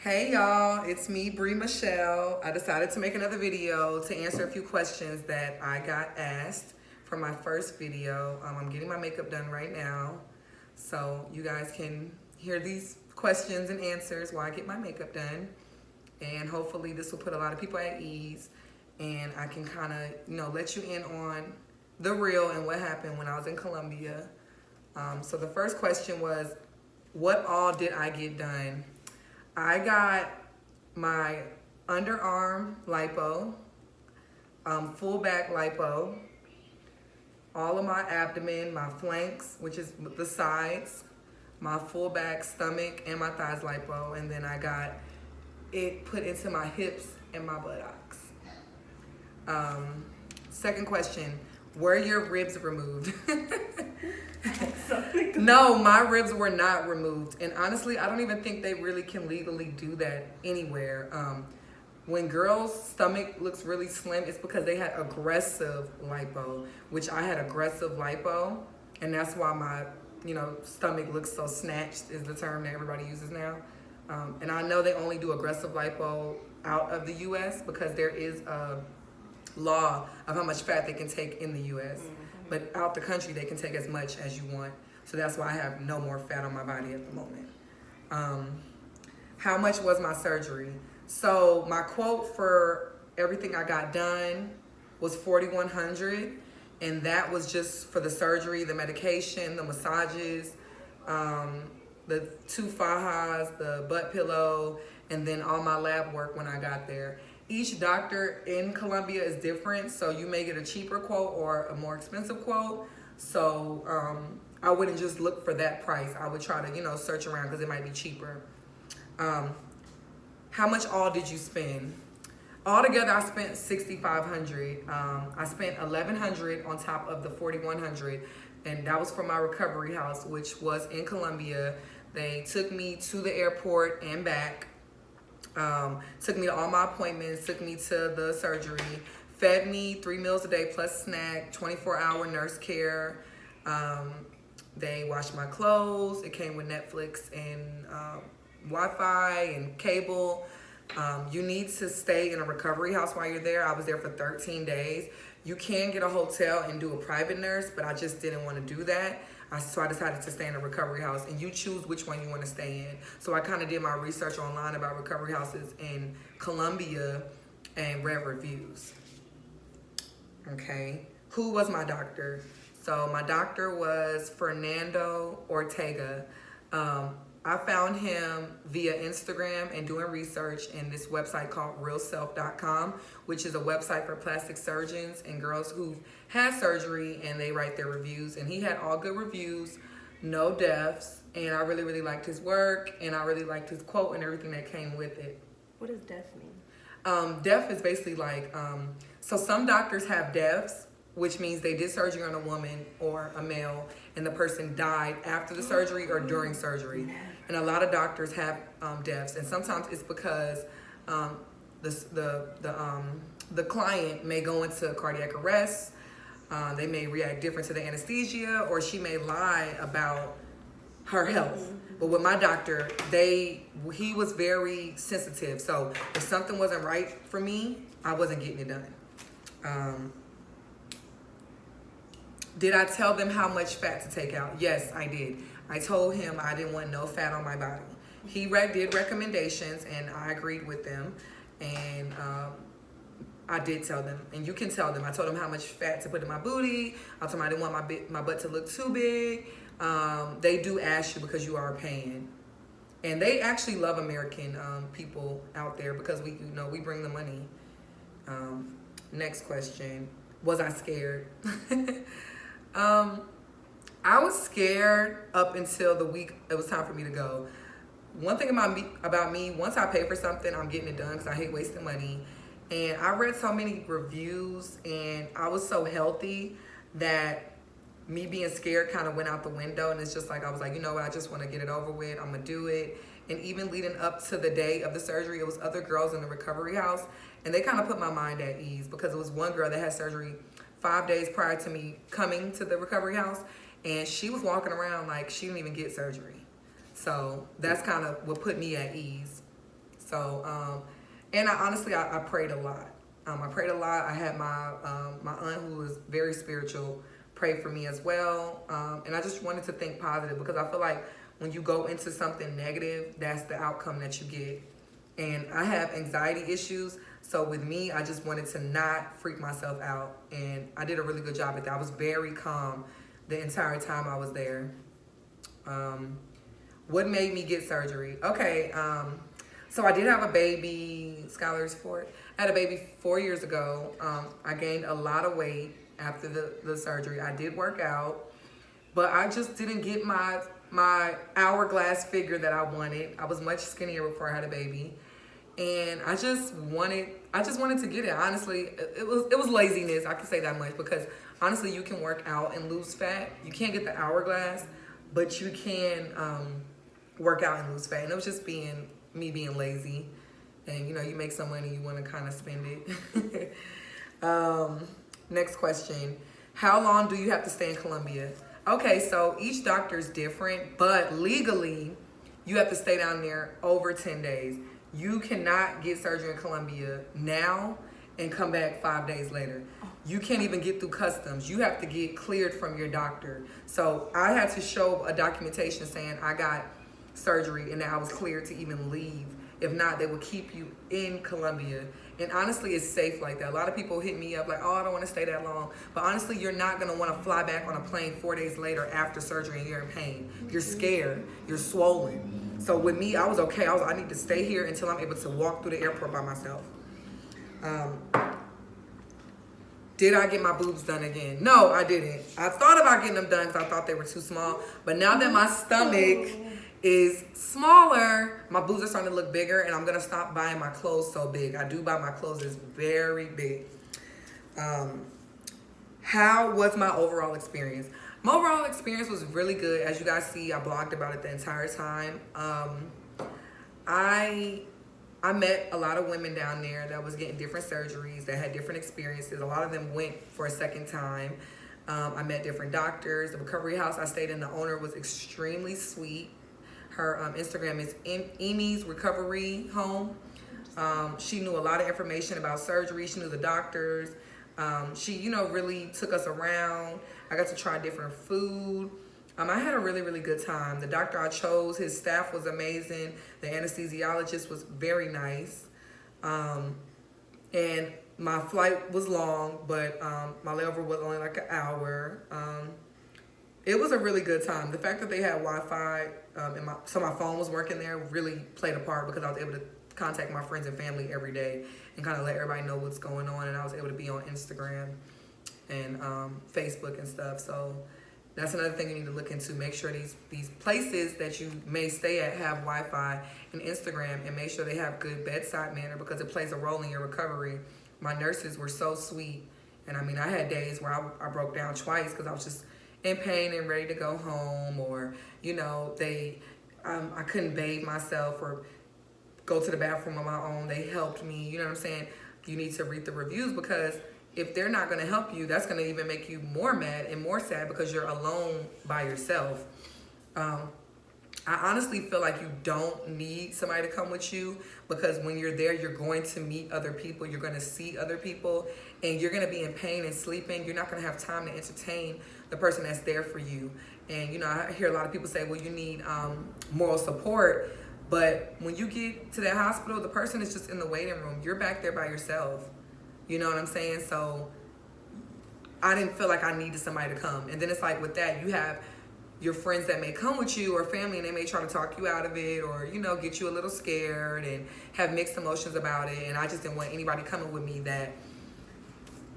Hey y'all, it's me, Bree Michelle. I decided to make another video to answer a few questions that I got asked from my first video. I'm getting my makeup done right now, so you guys can hear these questions and answers while I get my makeup done. And hopefully this will put a lot of people at ease, and I can kind of, let you in on the real and what happened when I was in Colombia. So the first question was, what all did I get done? I got my underarm lipo, full back lipo, all of my abdomen, my flanks, which is the sides, my full back stomach, and my thighs lipo, and then I got it put into my hips and my buttocks. Second question, were your ribs removed? No, my ribs were not removed. And honestly, I don't even think they really can legally do that anywhere. When girls' stomach looks really slim, it's because they had aggressive lipo, which I had aggressive lipo. And that's why my, stomach looks so snatched is the term that everybody uses now. And I know they only do aggressive lipo out of the US because there is a law of how much fat they can take in the US. But out the country, they can take as much as you want. So that's why I have no more fat on my body at the moment. How much was my surgery? So my quote for everything I got done was $4,100. And that was just for the surgery, the medication, the massages, the 2 fajas, the butt pillow, and then all my lab work when I got there. Each doctor in Colombia is different, so you may get a cheaper quote or a more expensive quote. So I wouldn't just look for that price. I would try to, search around because it might be cheaper. How much all did you spend? Altogether, I spent $6,500. I spent $1,100 on top of the $4,100, and that was for my recovery house, which was in Colombia. They took me to the airport and back. Took me to all my appointments, took me to the surgery, fed me 3 meals a day plus snack, 24-hour nurse care. They washed my clothes. It came with Netflix and Wi-Fi and cable. You need to stay in a recovery house while you're there. I was there for 13 days. You can get a hotel and do a private nurse, but I just didn't want to do that. So I decided to stay in a recovery house, and you choose which one you want to stay in. So I kind of did my research online about recovery houses in Colombia and read reviews. Okay, who was my doctor? So my doctor was Fernando Ortega. I found him via Instagram and doing research in this website called realself.com, which is a website for plastic surgeons and girls who had surgery, and they write their reviews. And he had all good reviews, no deaths, and I really, really liked his work, and I really liked his quote and everything that came with it. What does deaf mean? Deaf is basically like, so some doctors have deafs, which means they did surgery on a woman or a male, and the person died after the surgery or during surgery. And a lot of doctors have deafs, and sometimes it's because the client may go into cardiac arrest. They may react different to the anesthesia, or she may lie about her health. But with my doctor, he was very sensitive. So if something wasn't right for me, I wasn't getting it done. Did I tell them how much fat to take out? Yes, I did. I told him I didn't want no fat on my body. He did recommendations, and I agreed with them. And I did tell them, and you can tell them. I told them how much fat to put in my booty. I told them I didn't want my butt to look too big. They do ask you because you are paying. And they actually love American people out there because we bring the money. Next question. Was I scared? I was scared up until the week it was time for me to go. One thing about me, once I pay for something, I'm getting it done because I hate wasting money. And I read so many reviews, and I was so healthy that me being scared kind of went out the window. And it's just like, I was like, you know what, I just want to get it over with. I'm going to do it. And even leading up to the day of the surgery, it was other girls in the recovery house, and they kind of put my mind at ease because it was one girl that had surgery 5 days prior to me coming to the recovery house, and she was walking around like she didn't even get surgery. So that's kind of what put me at ease. So, and I prayed a lot. I prayed a lot. I had my aunt who was very spiritual pray for me as well. And I just wanted to think positive because I feel like when you go into something negative, that's the outcome that you get. And I have anxiety issues. So with me, I just wanted to not freak myself out. And I did a really good job at that. I was very calm the entire time I was there. What made me get surgery? Okay, so I did have a baby, scholars for it. I had a baby 4 years ago. I gained a lot of weight after the surgery. I did work out, but I just didn't get my hourglass figure that I wanted. I was much skinnier before I had a baby. And I just wanted to get it. Honestly, it was laziness. I can say that much because honestly, you can work out and lose fat. You can't get the hourglass, but you can work out and lose fat. And it was just me being lazy. And you make some money, you want to kind of spend it. Next question. How long do you have to stay in Colombia? Okay, so each doctor is different, but legally, you have to stay down there over 10 days. You cannot get surgery in Colombia now and come back 5 days later. You can't even get through customs. You have to get cleared from your doctor. So I had to show a documentation saying I got surgery and that I was cleared to even leave. If not, they will keep you in Colombia. And honestly, it's safe like that. A lot of people hit me up like, oh, I don't want to stay that long. But honestly, you're not going to want to fly back on a plane 4 days later after surgery and you're in pain. You're scared. You're swollen. So with me, I was okay. I need to stay here until I'm able to walk through the airport by myself. Did I get my boobs done again? No, I didn't. I thought about getting them done because I thought they were too small. But now that my stomach is smaller, my boobs are starting to look bigger, and I'm gonna stop buying my clothes so big. I do buy my clothes is very big. How was my overall experience? My overall experience was really good. As you guys see, I blogged about it the entire time. I met a lot of women down there that was getting different surgeries, that had different experiences. A lot of them went for a second time. I met different doctors. The recovery house I stayed in, the owner was extremely sweet. Her Instagram is Amy's Recovery Home. She knew a lot of information about surgery. She knew the doctors. She, really took us around. I got to try different food. I had a really, really good time. The doctor I chose, his staff was amazing. The anesthesiologist was very nice. And my flight was long, but my layover was only like an hour. It was a really good time. The fact that they had Wi-Fi so my phone was working there really played a part because I was able to contact my friends and family every day and kind of let everybody know what's going on. And I was able to be on Instagram and Facebook and stuff. So that's another thing you need to look into. Make sure these places that you may stay at have Wi-Fi and Instagram, and make sure they have good bedside manner because it plays a role in your recovery. My nurses were so sweet. And I had days where I broke down twice because I was just in pain and ready to go home, or I couldn't bathe myself or go to the bathroom on my own. They helped me. You know what I'm saying? You need to read the reviews because if they're not going to help you, that's going to even make you more mad and more sad because you're alone by yourself. I honestly feel like you don't need somebody to come with you because when you're there, you're going to meet other people. You're going to see other people, and you're going to be in pain and sleeping. You're not going to have time to entertain the person that's there for you. And, I hear a lot of people say, well, you need moral support. But when you get to that hospital, the person is just in the waiting room. You're back there by yourself. You know what I'm saying? So I didn't feel like I needed somebody to come. And then it's like with that, you have your friends that may come with you or family, and they may try to talk you out of it or, get you a little scared and have mixed emotions about it. And I just didn't want anybody coming with me that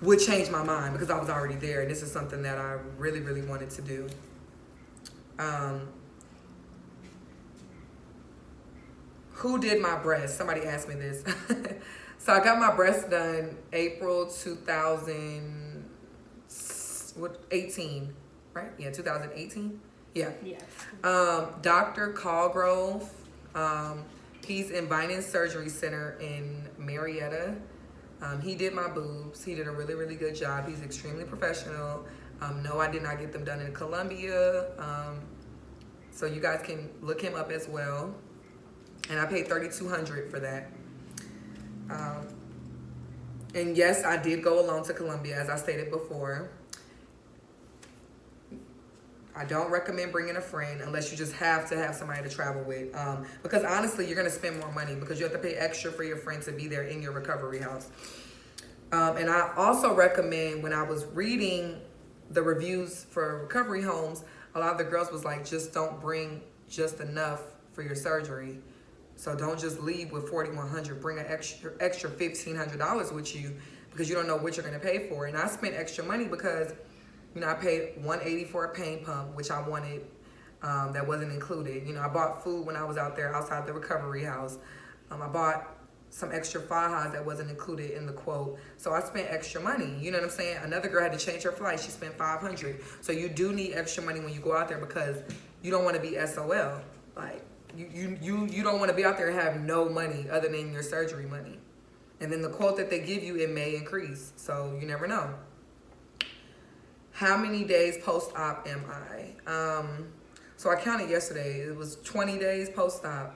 would change my mind because I was already there. And this is something that I really, really wanted to do. Who did my breasts? Somebody asked me this. So I got my breasts done April 2018, right? Yeah, 2018. Yeah. Yes. Dr. Callgrove, he's in Vining Surgery Center in Marietta. He did my boobs. He did a really, really good job. He's extremely professional. No, I did not get them done in Colombia. So you guys can look him up as well. and I paid $3,200 for that. And yes, I did go alone to Colombia, as I stated before. I don't recommend bringing a friend unless you just have to have somebody to travel with. Because honestly, you're going to spend more money because you have to pay extra for your friend to be there in your recovery house. And I also recommend, when I was reading the reviews for recovery homes, a lot of the girls was like, just don't bring just enough for your surgery. So don't just leave with $4,100. Bring an extra $1,500 with you because you don't know what you're going to pay for. And I spent extra money because, you know, I paid $180 for a pain pump, which I wanted. That wasn't included. You know, I bought food when I was out there outside the recovery house. I bought some extra fajas that wasn't included in the quote. So I spent extra money. You know what I'm saying? Another girl had to change her flight. She spent $500. So you do need extra money when you go out there because you don't want to be SOL. Like, you don't want to be out there and have no money other than your surgery money. And then the quote that they give you, it may increase. So you never know. How many days post-op am I? So I counted yesterday. It was 20 days post-op,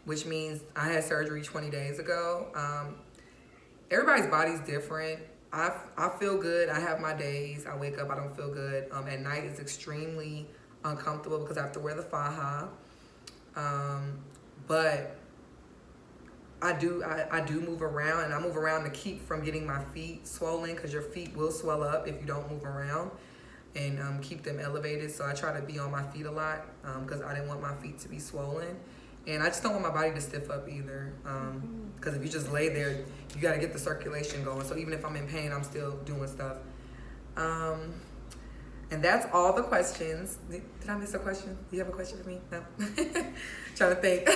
which means I had surgery 20 days ago. Everybody's body's different. I feel good. I have my days. I wake up, I don't feel good. At night, it's extremely uncomfortable because I have to wear the faja. But I do move around, and I move around to keep from getting my feet swollen because your feet will swell up if you don't move around, and keep them elevated. So I try to be on my feet a lot because I didn't want my feet to be swollen. And I just don't want my body to stiff up either because if you just lay there, you got to get the circulation going. So even if I'm in pain, I'm still doing stuff. And that's all the questions. Did I miss a question? Do you have a question for me? No? Trying to think.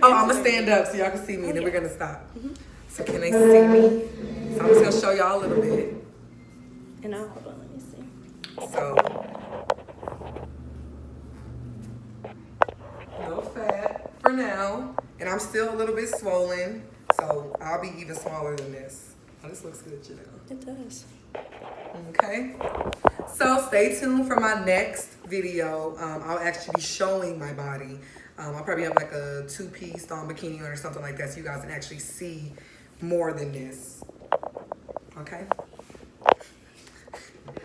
Oh, I'm going to stand up so y'all can see me, and then we're going to stop. So can they see me? So I'm just going to show y'all a little bit. And hold on, let me see. So, no fat for now. And I'm still a little bit swollen, so I'll be even smaller than this. Oh, this looks good, Janelle. It does. Okay. So stay tuned for my next video. I'll actually be showing my body. I'll probably have like a 2-piece thong bikini on or something like that so you guys can actually see more than this. Okay.